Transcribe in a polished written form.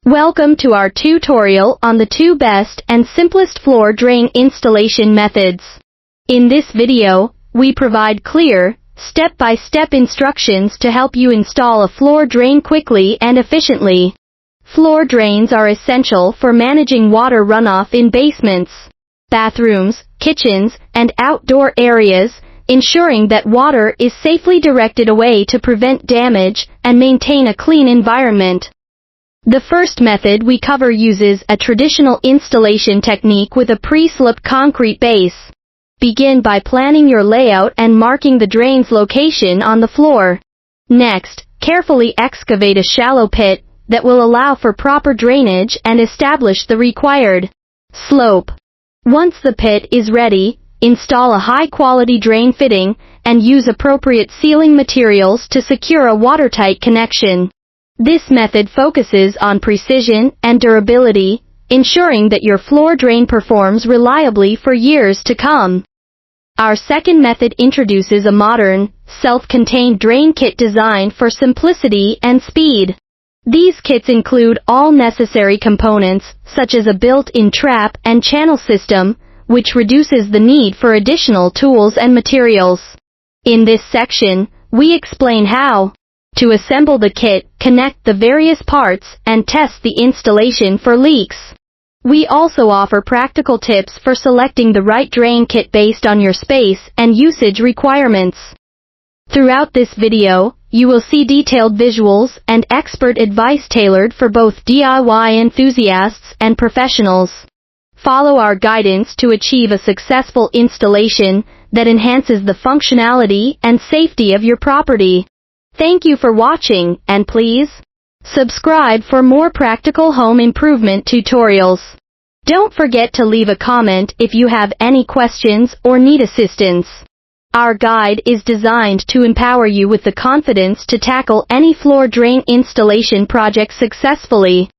Welcome to our tutorial on the 2 best and simplest floor drain installation methods. In this video, we provide clear, step-by-step instructions to help you install a floor drain quickly and efficiently. Floor drains are essential for managing water runoff in basements, bathrooms, kitchens, and outdoor areas, ensuring that water is safely directed away to prevent damage and maintain a clean environment. The first method we cover uses a traditional installation technique with a pre-sloped concrete base. Begin by planning your layout and marking the drain's location on the floor. Next, carefully excavate a shallow pit that will allow for proper drainage and establish the required slope. Once the pit is ready, install a high-quality drain fitting and use appropriate sealing materials to secure a watertight connection. This method focuses on precision and durability, ensuring that your floor drain performs reliably for years to come. Our second method introduces a modern, self-contained drain kit designed for simplicity and speed. These kits include all necessary components, such as a built-in trap and channel system, which reduces the need for additional tools and materials. In this section, we explain how to assemble the kit, connect the various parts, and test the installation for leaks. We also offer practical tips for selecting the right drain kit based on your space and usage requirements. Throughout this video, you will see detailed visuals and expert advice tailored for both DIY enthusiasts and professionals. Follow our guidance to achieve a successful installation that enhances the functionality and safety of your property. Thank you for watching, and please subscribe for more practical home improvement tutorials. Don't forget to leave a comment if you have any questions or need assistance. Our guide is designed to empower you with the confidence to tackle any floor drain installation project successfully.